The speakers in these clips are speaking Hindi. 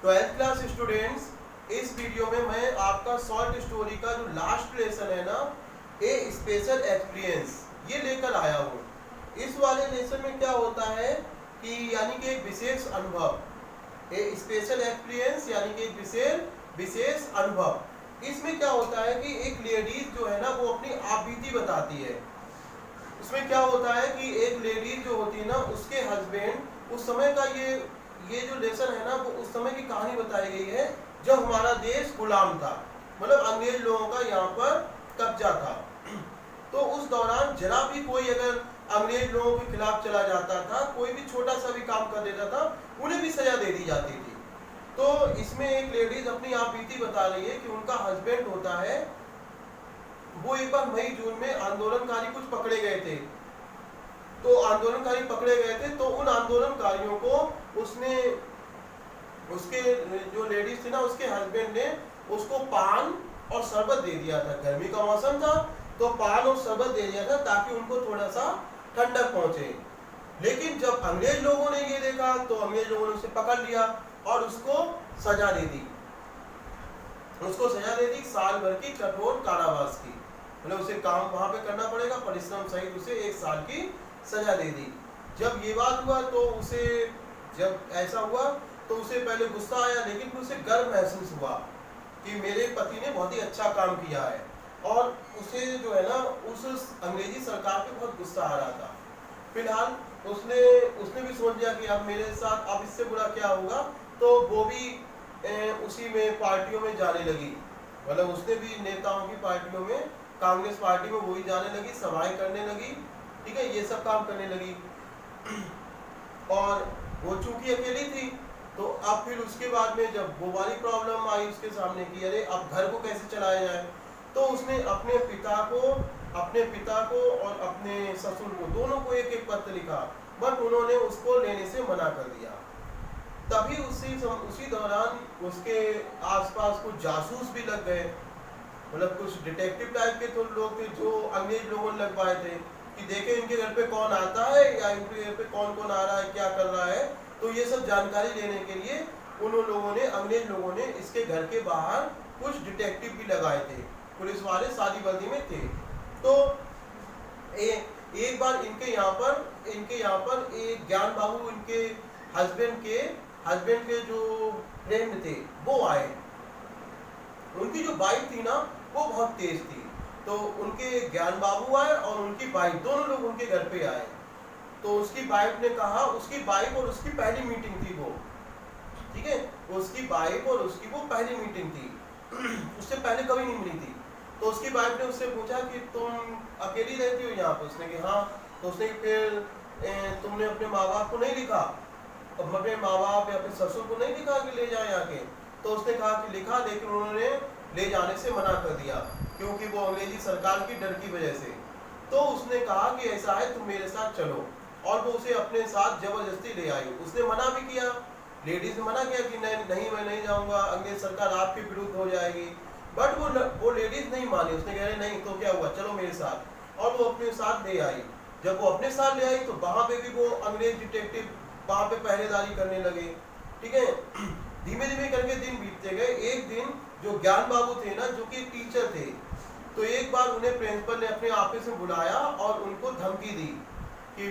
ट्वेल्थ क्लास स्टूडेंट्स, इस वीडियो में मैं आपका शॉर्ट स्टोरी का जो लास्ट लेसन है ना, ए स्पेशल एक्सपीरियंस, ये लेकर आया हूँ। इस वाले लेसन में क्या होता है कि यानी कि एक विशेष अनुभव, ए स्पेशल एक्सपीरियंस यानी कि एक विशेष अनुभव। इसमें क्या होता है कि एक लेडीज जो है ना वो अपनी आप बीती बताती है। इसमें क्या होता है कि एक लेडीज जो होती है ना, उसके हस्बैंड, उस समय का ये जो लेसन है ना, वो उस समय की कहानी बताई गई है जब हमारा देश गुलाम था, मतलब अंग्रेज लोगों का यहाँ पर कब्जा था। तो उस दौरान जरा भी कोई अगर अंग्रेज लोगों के खिलाफ चला जाता था, कोई भी छोटा सा भी काम कर देता था, उन्हें भी सजा दे दी जाती थी। तो इसमें एक लेडीज अपनी आप बीती बता रही है कि उनका हस्बैंड होता है, वो एक बार मई जून में आंदोलनकारी कुछ पकड़े गए थे। तो आंदोलनकारी पकड़े गए थे, तो उन आंदोलनकारियों को उसके जो लेडीज थी ना, उसके हस्बैंड ने उसको पान और शरबत दे दिया था। गर्मी का मौसम था तो पान और शरबत दे दिया था ताकि उनको थोड़ा सा ठंडक पहुंचे। लेकिन जब अंग्रेज लोगों ने ये देखा तो अंग्रेज लोगों ने उसे पकड़ लिया और उसको सजा दे दी। साल भर की कठोर कारावास की, मतलब उसे काम वहां पे करना पड़ेगा, परिश्रम सहित उसे 1 साल की सजा दे दी। जब ये बात हुआ तो उसे, जब ऐसा हुआ तो उसे पहले गुस्सा आया, लेकिन फिर उसे गर्व महसूस हुआ कि मेरे पति ने बहुत ही अच्छा काम किया है। और उसे जो है ना, उस अंग्रेजी सरकार पे बहुत गुस्सा आ रहा था। फिलहाल उसने भी सोच लिया कि अब मेरे साथ अब इससे बुरा क्या होगा, तो वो भी उसी में पार्टियों में जाने लगी। मतलब उसने भी नेताओं की पार्टियों में, कांग्रेस पार्टी में वही जाने लगी, सभाएं करने लगी, ठीक है, ये सब काम करने लगी। और वो चूंकि अकेली थी, तो अब फिर उसके बाद में जब वो वाली प्रॉब्लम आई उसके सामने कि अरे अब घर को कैसे चलाया जाए, तो उसने अपने पिता को और अपने ससुर को, दोनों को एक एक पत्र लिखा, बट उन्होंने उसको लेने से मना कर दिया। तभी उसी दौरान उसके आसपास कुछ जासूस भी लग गए, मतलब कुछ डिटेक्टिव टाइप के तो लोग थे जो अंग्रेज लोगों ने लगवाए थे कि देखे इनके घर पे कौन आता है या इनके घर पे कौन कौन आ रहा है, क्या कर रहा है। तो ये सब जानकारी लेने के लिए अंग्रेज लोगों ने इसके घर के बाहर कुछ डिटेक्टिव भी लगाए थे, पुलिस वाले शादी वर्दी में थे। तो एक बार इनके यहाँ पर एक ज्ञान बाबू, इनके हस्बैंड के जो फ्रेंड थे वो आए। उनकी जो बाइक थी ना वो बहुत तेज थी, तो उनके ज्ञान बाबू आए और उनकी बाइक, दोनों लोग उनके घर पे आए। तो उसकी बाइक ने कहा, उसकी बाइक और उसकी पहली मीटिंग थी वो, ठीक है, उसकी बाइक और उसकी वो पहली मीटिंग थी, उससे पहले कभी नहीं मिली थी। तो उसकी बाइक ने उससे पूछा कि तुम अकेली रहती हो यहाँ पर? उसने कहा हाँ। तो उसने फिर तुमने अपने माँ बाप को नहीं लिखा, अपने माँ बाप या अपने ससुर को नहीं लिखा कि ले जाए आके? तो उसने कहा कि लिखा, लेकिन उन्होंने ले जाने से मना कर दिया क्योंकि वो अंग्रेजी सरकार की डर की वजह से। तो उसने कहा कि ऐसा है, तुम मेरे साथ चलो, और वो उसे अपने साथ जबरदस्ती ले आई। उसने मना भी किया, लेडीज ने मना किया कि नहीं मैं नहीं जाऊंगा, अंग्रेज सरकार आपके विरुद्ध हो जाएगी। बट वो लेडीज नहीं मानी, उसने कह रहे नहीं तो क्या हुआ, चलो मेरे साथ, और वो अपने साथ ले आई। जब वो अपने साथ ले आई तो वहां पे भी वो अंग्रेज डिटेक्टिव वहां पे पहरेदारी करने लगे, ठीक है। धीमे धीमे करके दिन बीतते गए। एक दिन जो ज्ञान बाबू थे ना, जो कि टीचर थे, तो एक बार उन्हें प्रिंसिपल ने अपने ऑफिस में बुलाया और उनको धमकी दी कि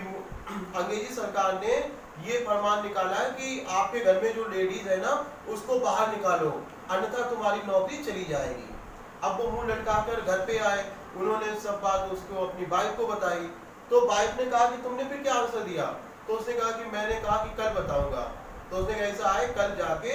अंग्रेजी सरकार ने ये फरमान निकाला है कि आपके घर में जो लेडीज है ना उसको बाहर निकालो, अन्यथा तुम्हारी नौकरी चली जाएगी। अब वो मुंह लटकाकर घर पे आए, उन्होंने सब बात उसको अपनी वाइफ को बताई। तो वाइफ ने कहा कि तुमने फिर क्या आंसर दिया? तो उसने कहा कि मैंने कहा कि कल बताऊंगा। तो उसने कहा ऐसा है, कल जाके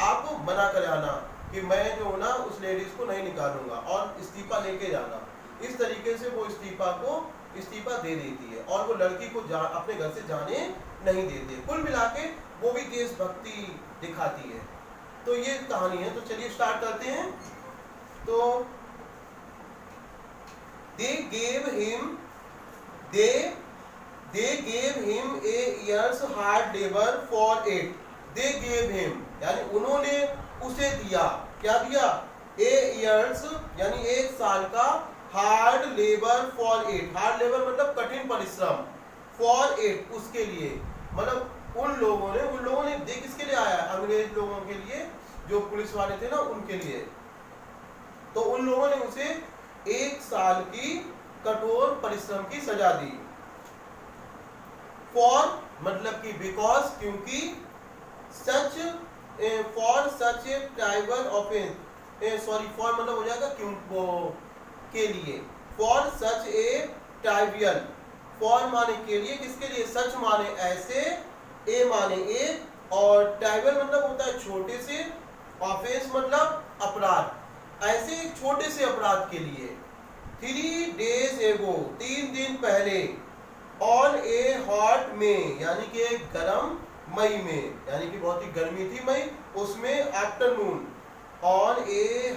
आप मना कर आना कि मैं जो ना उस लेडीज को नहीं निकालूंगा और इस्तीफा लेके जाना। इस तरीके से वो इस्तीफा दे देती है और वो लड़की को अपने घर से जाने नहीं देते। कुल मिला के वो भी देशभक्ति दिखाती है। तो ये कहानी है, तो चलिए स्टार्ट करते हैं। तो they gave him a year's hard labor for it. They gave him यानी उन्होंने उसे दिया, क्या दिया? a year's यानी 1 साल का, hard labour for it, hard labour मतलब कठिन परिश्रम, फॉर इट उसके लिए, मतलब उन लोगों ने देख किसके लिए आया, अंग्रेज लोगों के लिए, जो पुलिस वाले थे ना उनके लिए। तो उन लोगों ने उसे 1 साल की कठोर परिश्रम की सजा दी। फॉर मतलब कि बिकॉज, क्योंकि, सच for such a tribal offence, sorry for मतलब हो जाएगा क्यों, के लिए, for such A trivial, for माने के लिए, किसके लिए, सच माने ऐसे, ए माने एक, और ट्राइबल मतलब होता है छोटे से, ऑफेंस मतलब अपराध, ऐसे एक छोटे से अपराध के लिए। 3 days एगो 3 दिन पहले, ऑन ए हॉट में यानी कि एक गर्म मई में, यानी कि बहुत ही गर्मी थी मई उसमें, आफ्टरनून, ऑन ए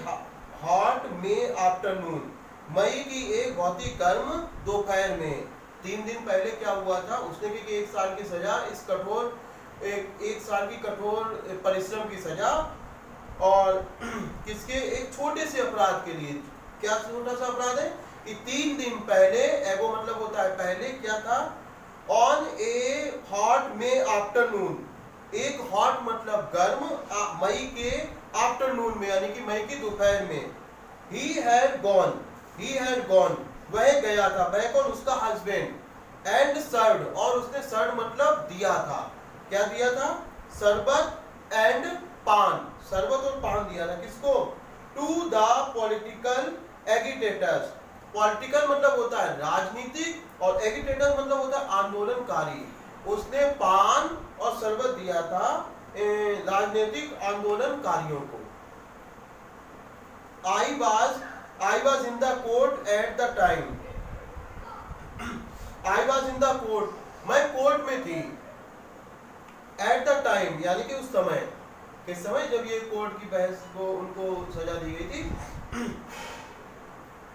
हॉट में आफ्टरनून, मई की एक बहुत ही गर्म दोपहर में। 3 दिन पहले क्या हुआ था, उसने भी 1 साल की सजा, इस कठोर एक साल की कठोर परिश्रम की सजा, और किसके, एक छोटे से अपराध के लिए। क्या छोटा सा अपराध है कि 3 दिन पहले, एगो मतलब होता है पहले, क्या था, ऑन ए हॉट में आफ्टरनून, एक हॉट मतलब गर्म, मई के आफ्टरनून में यानी कि मई की दोपहर में, ही हैड गॉन, वह गया था, वह कौन, उसका हस्बैंड, एंड सर्व, और उसने सर्व मतलब दिया था, क्या दिया था, शरबत एंड पान, शरबत और पान दिया था, किसको, टू द पॉलिटिकल एगिटेटर्स, पॉलिटिकल मतलब होता है राजनीतिक, और एगिटेटर मतलब होता है आंदोलनकारी, उसने पान और शरबत दिया था राजनीतिक आंदोलनकारियों को। I was in the court at the time, I was in the court, मैं कोर्ट में थी, at the time यानी कि उस समय, किस समय, जब ये कोर्ट की बहस को उनको सजा दी गई थी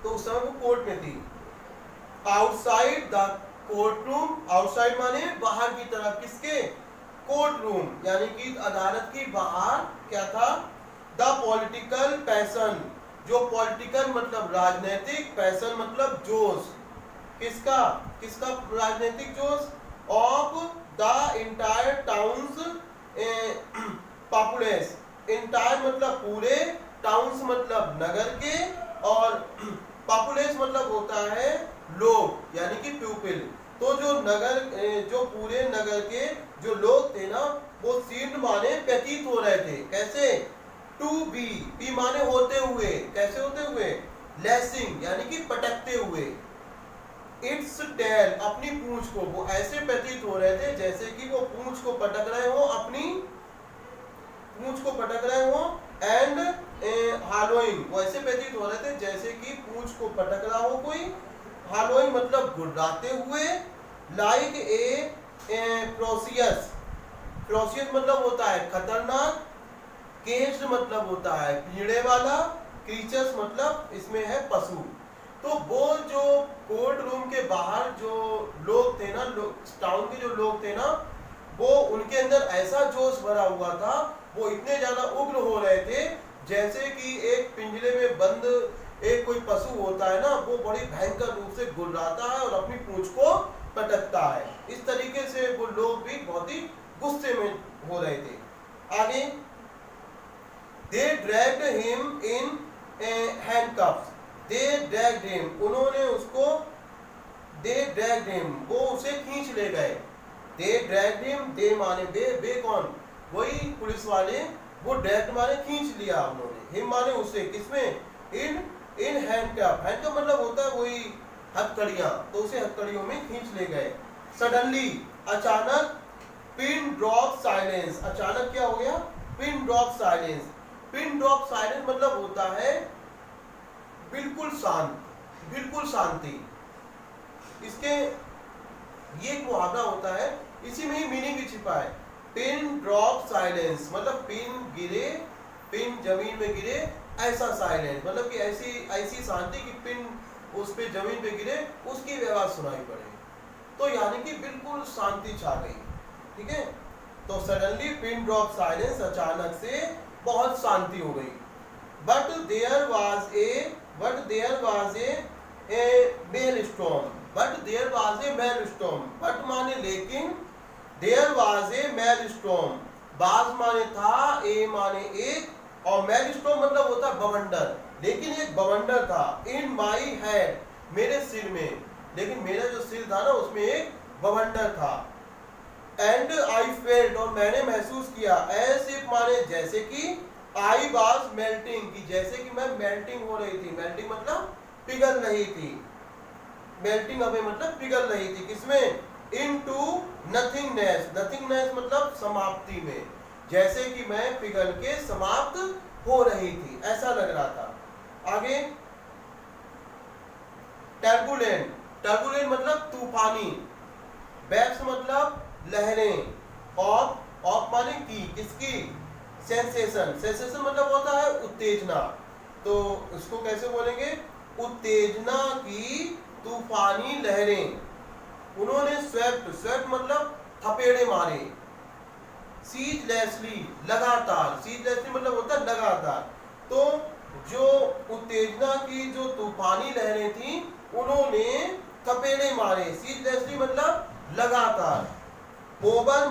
तो उस समय वो कोर्ट में थी। Outside the court room, outside माने बाहर की तरफ, किसके, कोर्ट रूम यानी कि अदालत की बाहर क्या था, द पॉलिटिकल पैशन, जो पॉलिटिकल मतलब राजनीतिक, पैशन मतलब जोश, किसका किसका राजनीतिक जोश, of the entire towns populace, entire मतलब पूरे, टाउन्स मतलब नगर के, और पॉपुलेस मतलब होता है लोग यानी कि पीपल। तो जो नगर, जो पूरे नगर के जो लोग थे ना, वो सीन माने प्रतीत हो रहे थे, कैसे, टू बी माने होते हुए, कैसे होते हुए, लैसिंग यानी कि पटकते हुए, इट्स टेल अपनी पूंछ को, वो ऐसे प्रतीत हो रहे थे जैसे कि वो पूंछ को पटक रहे हो, अपनी पूंछ को पटक रहे हो, एंड हालोइंग, वो ऐसे प्रतीत हो रहे थे जैसे कि पूंछ को पटक रहा हो कोई, हालोइंग मतलब गुर्राते हुए, लाइक ए प्रोसियस, प्रोसियस मतलब होता है खतरनाक, केज मतलब होता है कीड़े वाला, क्रीचर्स मतलब इसमें है पशु। तो वो जो कोर्ट रूम के बाहर जो लोग थे ना, टाउन के जो लोग थे ना, वो उनके अंदर ऐसा जोश भरा हुआ था, वो इतने ज्यादा उग्र हो रहे थे जैसे कि एक पिंजरे में बंद एक कोई पशु होता है ना, वो बड़ी भयंकर रूप से गुर्राता है और अपनी पूंछ को पटकता है। इस तरीके से वो लोग भी बहुत ही गुस्से में हो रहे थे। आगे, they dragged him in handcuffs, they dragged him, उन्होंने उसको, they dragged him, वो उसे खींच ले गए, they dragged him, they माने बे कौन, वही पुलिस वाले, वो ड्रैग माने खींच लिया उन्होंने, हिम माने उसे, किसमें, इन हैंडकफ, हैंडकफ मतलब होता है वही हथकड़ियां, तो उसे हथकड़ियों में खींच ले गए। सडनली अचानक, पिन ड्रॉप साइलेंस, अचानक क्या हो गया, pin drop silence, pin drop silence मतलब होता है बिल्कुल शांत, बिल्कुल शांति। इसके ये एक मुहावरा होता है, इसी में ही मीनिंग भी छिपा है। पिन ड्रॉप साइलेंस मतलब पिन गिरे, पिन जमीन में गिरे, ऐसा साइलेंस मतलब कि ऐसी शांति कि पिन उस पे जमीन पे गिरे उसकी भी आवाज सुनाई पड़े, तो यानी कि बिल्कुल शांति छा गई। ठीक है, तो सडनली पिन ड्रॉप साइलेंस, अचानक से बहुत शांति हो गई। But there was a male storm, but there was a male storm, but माने लेकिन, देयर वाज ए मेलस्टोम, बाज माने था, ए माने एक, और मेलस्टोम मतलब होता है बवंडर, लेकिन एक बवंडर था। इन माई हेड, मेरे सिर में, लेकिन मेरा जो सिर था ना उसमें एक बवंडर था। एंड आई फेल्ट, और मैंने महसूस किया, एज इफ माने जैसे कि, आई वाज मेल्टिंग, की जैसे कि मैं मेल्टिंग हो रही थी। मेल्टिंग मतलब पिघल रही थी, मेल्टिंग अवे मतलब पिघल रही थी, किसमें, इनटू नथिंगनेस, नथिंगनेस मतलब समाप्ति में, जैसे कि मैं पिघल के समाप्त हो रही थी, ऐसा लग रहा था। आगे टर्बुलेंट, टर्बुलेंट मतलब तूफानी, वेव्स मतलब लहरें, ऑफ माने की, किसकी, सेंसेशन, सेंसेशन मतलब होता है उत्तेजना, तो इसको कैसे बोलेंगे, उत्तेजना की तूफानी लहरें, उन्होंने स्वेप्ट, स्वेप्ट मतलब थपेड़े मारे, सीजलेसली लगातार, सीजलेसली मतलब होता है लगातार, तो जो उत्तेजना की जो तूफानी लहरें थी उन्होंने थपेड़े मारे, सीजलेसली मतलब लगातार। ओवर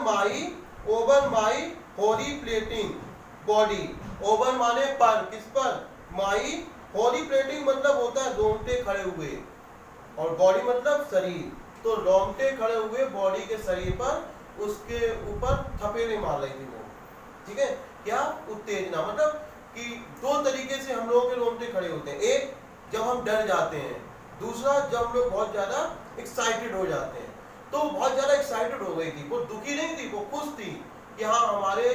माई हॉरीप्लेटिंग बॉडी, ओवर माने पर, किस पर, माई हॉरीप्लेटिंग मतलब होता है रोंगटे खड़े हुए, और बॉडी मतलब शरीर, तो रोंगटे खड़े हुए बॉडी के शरीर पर उसके ऊपर थपेड़े मार रही थी वो, ठीक है। क्या, उत्तेजना, मतलब कि दो तरीके से हम लोगों के रोंगटे खड़े होते हैं, एक जब हम डर जाते हैं, दूसरा जब हम लोग बहुत ज्यादा एक्साइटेड हो जाते हैं। तो बहुत ज्यादा एक्साइटेड हो गई थी वो, दुखी नहीं थी, वो खुश थी कि हाँ हमारे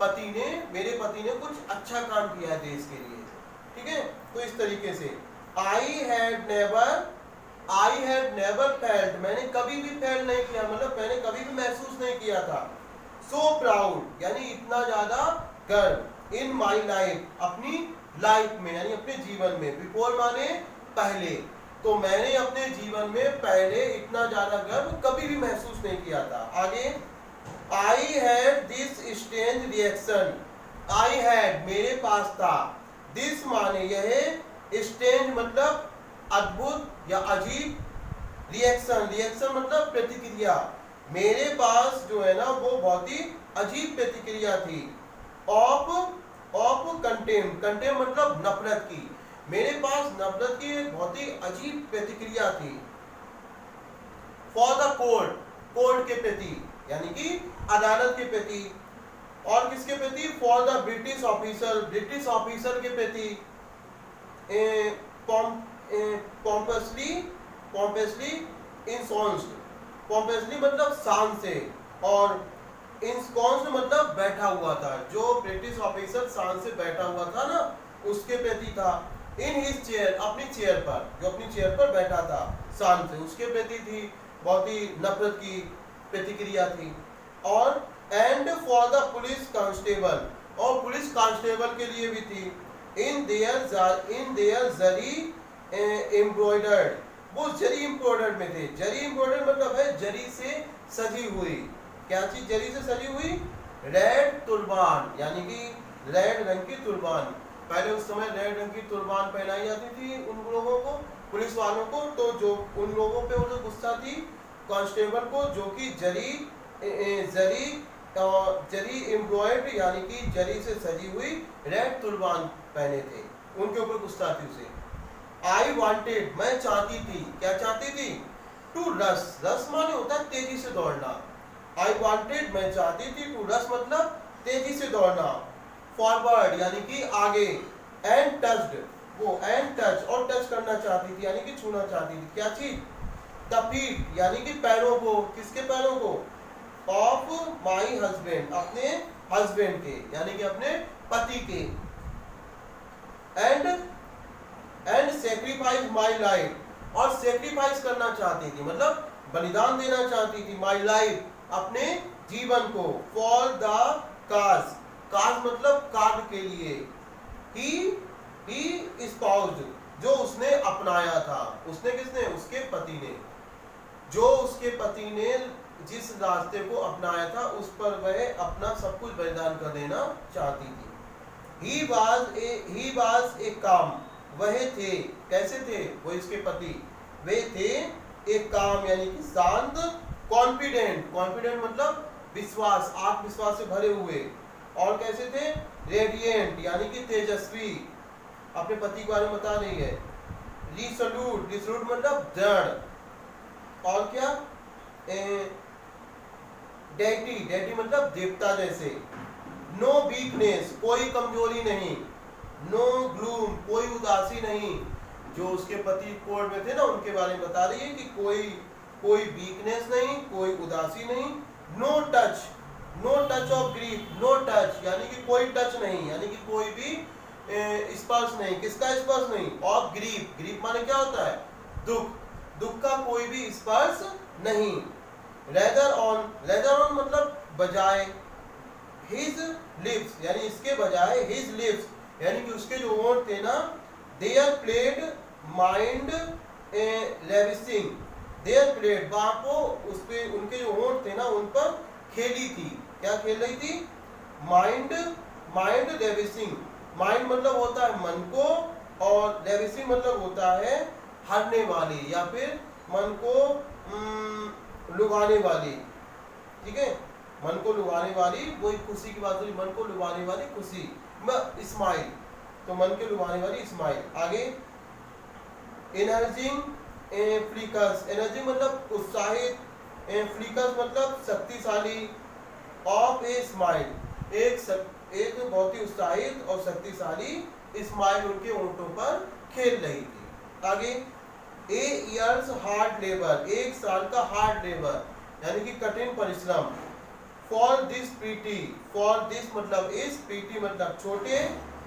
पति ने, मेरे पति ने कुछ अच्छा काम किया है देश के लिए, ठीक है। तो इस तरीके से आई हैड नेवर फेल्ट, मैंने कभी भी फेल नहीं किया, मतलब मैंने कभी भी महसूस नहीं किया था, सो प्राउड यानी इतना ज्यादा गर्व, इन माई लाइफ, अपनी लाइफ में यानी अपने जीवन में, बिफोर माने पहले, तो मैंने अपने जीवन में पहले इतना ज्यादा गर्व कभी भी महसूस नहीं किया था। आगे, I had this strange reaction, I had मेरे पास था, दिस माने यह, स्ट्रेंज मतलब अद्भुत या अजीब, रिएक्शन, रिएक्शन मतलब प्रतिक्रिया, मेरे पास जो है ना वो बहुत ही अजीब प्रतिक्रिया थी। ऑफ कंटेम्प्ट, कंटेम्प्ट मतलब नफरत की, मेरे पास नफरत की एक बहुत ही अजीब प्रतिक्रिया थी। फॉर द कोर्ट, कोर्ट के प्रति यानी कि अदालत के प्रति, और किसके प्रति, for the British officer, British officer के प्रति, पॉम्पसली इंसॉन्स्ड, पॉम्पसली मतलब शान से, और इंसॉन्स्ड मतलब बैठा हुआ था, जो ब्रिटिश ऑफिसर शान से बैठा हुआ था ना उसके प्रति था। इन हिज चेयर, अपनी चेयर पर, जो अपनी चेयर पर बैठा था शान से, उसके प्रति थी, बहुत ही नफरत की प्रतिक्रिया थी। और and for the police constable, और पुलिस कांस्टेबल के लिए भी थी, इन देयर जरी एम्ब्रॉयडर्ड, वो जरी एम्ब्रॉयडर्ड में थे, जरी एम्ब्रॉयडर्ड मतलब है जरी से सजी हुई, क्या चीज जरी से सजी हुई, रेड तुर्बान यानी कि रेड रंग की तुर्बान, पहले उस समय रेड रंग की तुर्बान पहनाई जाती थी उन लोगों को, पुलिस वालों को, तो जो उन लोगों पे वो गुस्सा थी कांस्टेबल को, जो कि जरी एम्ब्रॉयड यानी कि जरी से सजी हुई रेड तुर्बान पहने थे, उनके ऊपर गुस्सा थी उसे। आई वांटेड, मैं चाहती थी, क्या चाहती थी, टू रश, रश माने होता है तेजी से दौड़ना, आई वांटेड मैं चाहती थी, टू रश मतलब तेजी से दौड़ना, फॉरवर्ड यानी कि आगे, एंड टच्ड, वो एंड टच और टच करना चाहती थी यानी कि छूना चाहती थी, क्या चीज, द फीट यानी कि पैरों को, किसके पैरों को, ऑफ माई हस्बैंड, अपने हस्बैंड के यानी कि अपने पति के, एंड सेक्रीफाइस माई लाइफ, और सेक्रीफाइस करना चाहती थी मतलब बलिदान देना चाहती थी, माई लाइफ अपने जीवन को, फॉर द काज, काज मतलब कार्य के लिए, ही स्पाउस्ड जो उसने अपनाया था, उसने किसने, उसके पति ने, जो उसके पति ने जिस रास्ते को अपनाया था उस पर वह अपना सब कुछ बलिदान कर देना चाहती थी। ही वाज ए काम, वह थे, कैसे थे, वो इसके पति, वे थे एक काम यानी कि शांत, कॉन्फिडेंट, कॉन्फिडेंट मतलब विश्वास, आत्मविश्वास से भरे हुए। और कैसे थे? रेडिएंट यानी कि तेजस्वी, अपने पति के बारे में बता रही है। रिसोल्यूट, रिसोल्यूट मतलब दृढ़। और क्या? डेटी, डेटी मतलब देवता जैसे। नो वीकनेस, कोई कमजोरी नहीं। नो ग्लूम, कोई उदासी नहीं। जो उसके पति कोर्ट में थे ना, उनके बारे में बता रही है कि कोई वीकनेस नहीं, कोई उदासी नहीं। No touch, no touch of grief, no touch यानी कि कोई टच नहीं, यानी कि कोई भी स्पर्श नहीं। किसका स्पर्श नहीं? ऑफ ग्रीफ, ग्रीफ माने क्या होता है? दुख, दुख का कोई भी स्पर्श नहीं। लेदर ऑन, लेदर ऑन मतलब बजाय। हिज लिप्स यानी इसके बजाय, हिज लिप्स यानी कि उसके जो होंठ थे ना, देयर प्लेड माइंड लेविसिंग, देयर प्लेड वहां को उस पे उनके जो होंठ थे ना उन पर खेली थी। क्या खेल रही थी? Mind, mind लेविसिंग। माइंड मतलब होता है मन को, और लेविसिंग मतलब होता है हरने वाली या फिर मन को लुभाने वाली। ठीक है, मन को लुभाने वाली, वही खुशी की बात हुई, मन को लुभाने वाली खुशी, स्माइल, तो मन के लुभाने वाली स्माइल। आगे एनर्जिंग फ्लिकर्स, एनर्जी मतलब उत्साहित, फ्लिकर्स मतलब शक्तिशाली। ऑफ ए स्माइल, एक बहुत ही उत्साहित और शक्तिशाली स्माइल उनके होंठों पर खेल रही थी। आगे ए इयर्स हार्ड लेबर, एक साल का हार्ड लेबर यानी कि कठिन परिश्रम। For this PT, for this मतलब इस, पीटी मतलब छोटे,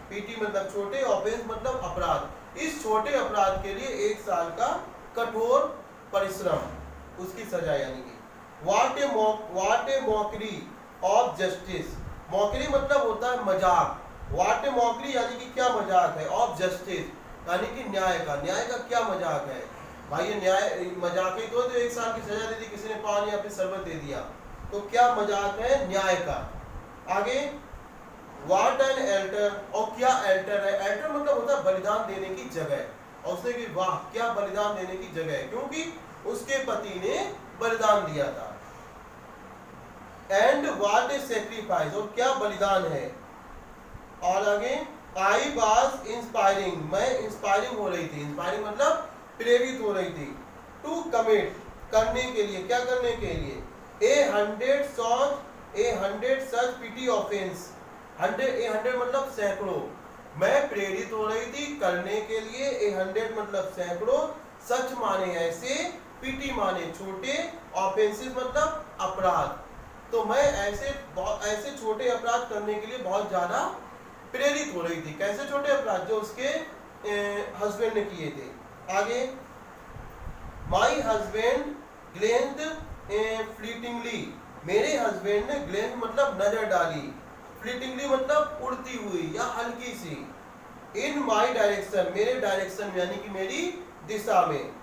पीटी मतलब छोटे, ऑफेंस मतलब अपराध। इस छोटे अपराध के लिए एक साल का कठोर परिश्रम, उसकी सजा यानी कि। What A mockery of justice, mockery मतलब होता है मजाक। व्हाट ए मॉकरी यानी कि क्या मजाक है, ऑफ जस्टिस यानी कि न्याय का। न्याय का क्या मजाक है भाई? ये न्याय मजाक ही तो एक साल की सजा दे दी, किसी ने पानी या फिर शरबत दे दिया, तो क्या मजाक है? न्याय का। आगे व्हाट एन एल्टर, और क्या एल्टर है? एल्टर मतलब होता है बलिदान देने की जगह, और उसने कि वाह क्या बलिदान देने की जगह है, क्योंकि उसके पति ने बलिदान दिया था। एंड व्हाट ए सेक्रीफाइस, और क्या बलिदान है। और आगे आई वाज इंस्पायरिंग, मैं इंस्पायरिंग हो रही थी, इंस्पायरिंग मतलब प्रेरित हो रही थी। टू कमिट, करने के लिए, क्या करने के लिए? ए हंड्रेड सच पिटी ऑफेंस, 100 मतलब सैकड़ों। मैं प्रेरित हो रही थी करने के लिए, 100 मतलब सैकड़ों, सच माने ऐसे, पीटी माने छोटे, ऑफेंसेस मतलब अपराध। तो मैं ऐसे छोटे अपराध करने के लिए बहुत ज्यादा प्रेरित हो रही थी। कैसे छोटे अपराध? जो उसके हस्बैंड ने किए थे। आगे माई हस्बैंड ग्लेंस्ड फ्लीटिंगली, मेरे हस्बैंड ने ग्लेंस मतलब नजर डाली, फ्लीटिंगली मतलब उड़ती हुई या हल्की सी। इन माई डायरेक्शन, मेरे डायरेक्शन यानी कि मेरी दिशा में।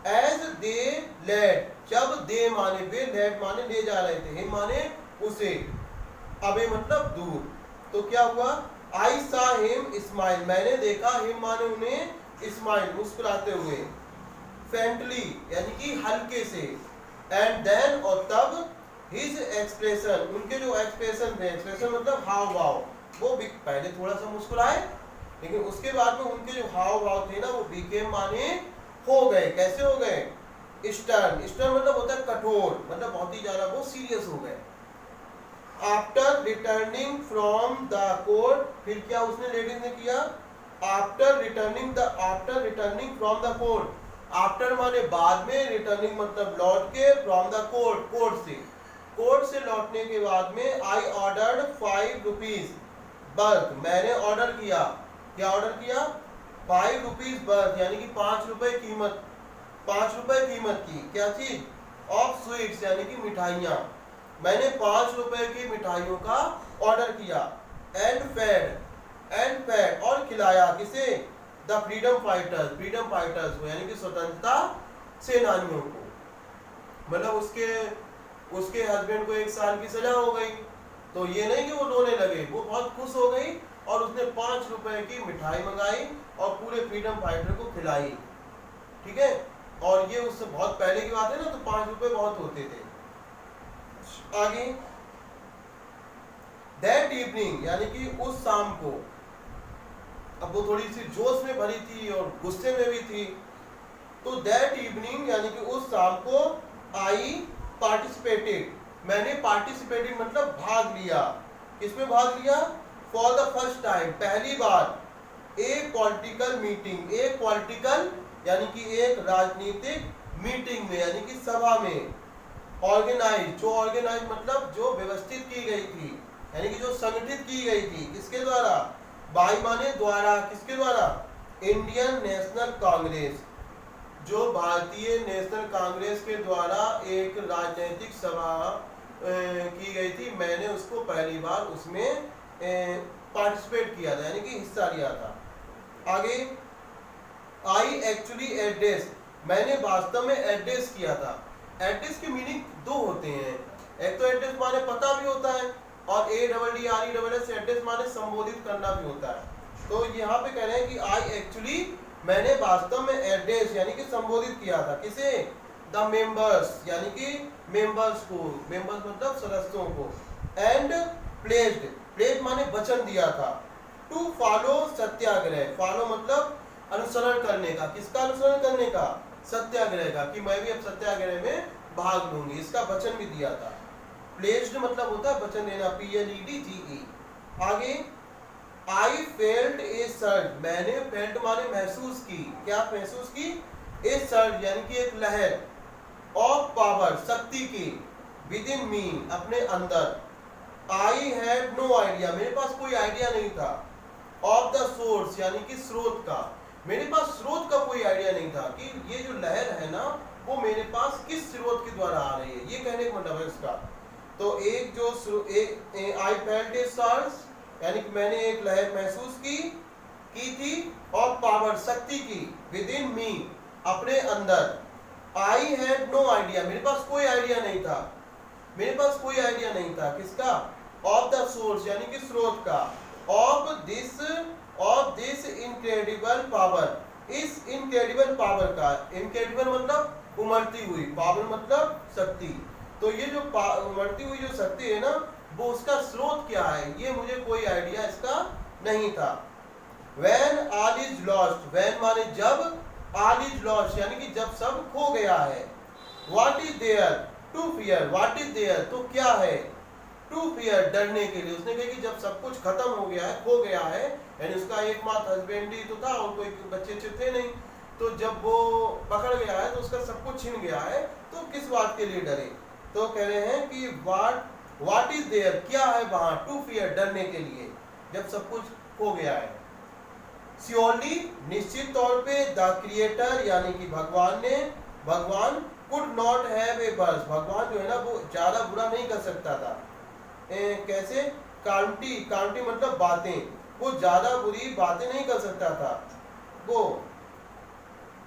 एज दे लेड, जब दे माने वे, लेड माने ले जा रहे थे, हिम माने उसे, अबे मतलब दूर। तो क्या हुआ? आई सा हिम स्माइल, मैंने देखा, हिम माने उन्हें, स्माइल मुस्कुराते हुए। फेंटली यानी कि हल्के से। एंड देन और तब, हिज एक्सप्रेशन, उनके जो एक्सप्रेशन थे, एक्सप्रेशन मतलब हाव भाव, वो भी पहले थोड़ा सा मुस्कुराए, लेकिन उसके बाद में उनके जो हाव भाव थे ना वो बीकेम माने हो गए। कैसे हो गए? स्टर्न, स्टर्न मतलब होता है कठोर, मतलब बहुत ही ज्यादा वो सीरियस हो गए। After returning from the court, फिर क्या उसने लेडीज ने किया? After returning from the court, after माने बाद में, रिटर्निंग मतलब लौट के, फ्रॉम द कोर्ट कोर्ट से लौटने के बाद में, आई ऑर्डर्ड 5 रुपीज बर्थ, मैंने ऑर्डर किया, क्या ऑर्डर किया? 5 रुपीज बर्थ यानी कि 5 रुपए कीमत, 5 रुपए कीमत की क्या चीज? ऑफ स्वीट्स यानी कि मिठाइयाँ, मैंने 5 रुपए की मिठाइयों का ऑर्डर किया। एंड फेड और खिलाया किसे? द फ्रीडम फाइटर्स को यानी कि स्वतंत्रता सेनानियों को। मतलब उसके हस्बैंड को 1 साल की सजा हो गई, तो ये नहीं कि वो रोने लगे, वो बहुत खुश हो गई और उसने 5 रुपए की मिठाई मंगाई और पूरे फ्रीडम फाइटर को खिलाई। ठीक है, और ये उससे बहुत पहले की बात है ना, तो 5 रुपए बहुत होते थे। आगे दैट इवनिंग यानी कि उस शाम को, अब वो थोड़ी सी जोश में भरी थी और गुस्से में भी थी, तो दैट इवनिंग यानी कि उस शाम को आई पार्टिसिपेटेड, मैंने पार्टिसिपेटेड मतलब भाग लिया, किसमें भाग लिया, फॉर द फर्स्ट टाइम, पहली बार, ए पॉलिटिकल मीटिंग, ए पॉलिटिकल यानी कि एक राजनीतिक मीटिंग में यानी कि सभा में, ऑर्गेनाइज, जो ऑर्गेनाइज मतलब जो व्यवस्थित की गई थी यानी कि जो संगठित की गई थी, किसके द्वारा, बाई माने द्वारा, किसके द्वारा, इंडियन नेशनल कांग्रेस, जो भारतीय नेशनल कांग्रेस के द्वारा एक राजनीतिक सभा की गई थी, मैंने उसको पहली बार उसमें पार्टिसिपेट किया था यानी कि हिस्सा लिया था। आगे, आई एक्चुअली एड्रेस, मैंने वास्तव में एड्रेस किया था। एड्रेस की मीनिंग दो होते हैं, एक तो एड्रेस माने पता भी होता है और ADDRESS एड्रेस माने संबोधित करना भी होता है। तो यहाँ पे कह रहे हैं कि आई एक्चुअली, मैंने वास्तव में एड्रेस यानी कि संबोधित किया था, किसे, द मेंबर्स यानी कि मेंबर्स को, मेंबर्स मतलब सदस्यों को, एंड प्लेज्ड, प्लेज माने वचन दिया था, टू फॉलो सत्याग्रह, फॉलो मतलब अनुसरण करने का, किसका अनुसरण करने का, सत्याग्रह का, कि मैं भी अब सत्याग्रह में भाग लूंगी, इसका वचन भी दिया था। प्लेज्ड मतलब होता है वचन देना, PLEDGE। आगे, आई फेल्ट ए सर्ज, मैंने फेल्ट माने महसूस की, क्या महसूस की, ए सर्ज यानी कि एक लहर, ऑफ पावर शक्ति की, विद इन मी अपने अंदर, आई हैड नो आइडिया, मेरे पास कोई आइडिया नहीं था, ऑफ द सोर्स यानी कि स्रोत का, मेरे पास स्रोत का कोई आइडिया नहीं था कि ये जो लहर है ना वो मेरे पास किस स्रोत के द्वारा आ रही है, ये कहने का मतलब है इसका। तो एक जो आई फेल्ट ए सर्ज यानी कि मैंने एक लहर महसूस की थी, और पावर शक्ति की, विद इन मी अपने अंदर, आई हैड नो आइडिया, मेरे पास कोई आइडिया नहीं था, मेरे पास कोई आइडिया नहीं था, किसका, ऑफ द सोर्स यानी कि स्रोत का, ऑफ दिस इनक्रेडिबल पावर, इस इनक्रेडिबल पावर का, इनक्रेडिबल मतलब उमड़ती हुई, पावर मतलब शक्ति, तो ये जो उमड़ती हुई जो शक्ति है ना वो उसका स्रोत क्या है ये मुझे कोई आइडिया इसका नहीं था। When all is lost, when माने जब, all is lost यानी कि जब सब खो गया है, what is there to fear, what is there तो क्या है, to fear डरने के लिए, उसने कहा कि जब सब कुछ खत्म हो गया है, खो गया है, यानी उसका एकमात्र हस्बैंड ही तो था और कोई बच्चे थे नहीं, तो जब वो पकड़ गया है तो उसका सब कुछ छिन गया है, तो किस बात के लिए डरे, तो कह रहे हैं कि व्हाट इज देयर क्या है वहां, टू फियर डरने के लिए, जब सब कुछ खो गया है। श्योरली निश्चित तौर पे, द क्रिएटर यानी कि भगवान could not have a verse, भगवान जो है ना वो ज्यादा बुरा नहीं कर सकता था, कैसे, काउंटी मतलब बातें, वो ज्यादा बुरी बातें नहीं कर सकता था वो,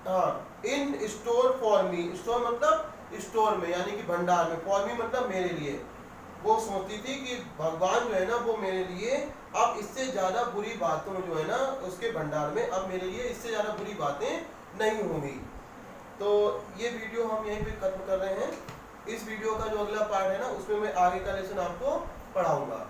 हाँ, इन स्टोर फॉर मी, स्टोर मतलब स्टोर में यानी कि भंडार में, फॉर मी मतलब मेरे लिए, वो सोचती थी कि भगवान जो है ना वो मेरे लिए अब इससे ज्यादा बुरी बातों जो है ना उसके भंडार में, अब मेरे लिए इससे ज्यादा बुरी बातें नहीं होंगी। तो ये वीडियो हम यहीं पे खत्म कर रहे हैं, इस वीडियो का जो अगला पार्ट है ना उसमें मैं आगे का लेसन आपको पढ़ाऊंगा।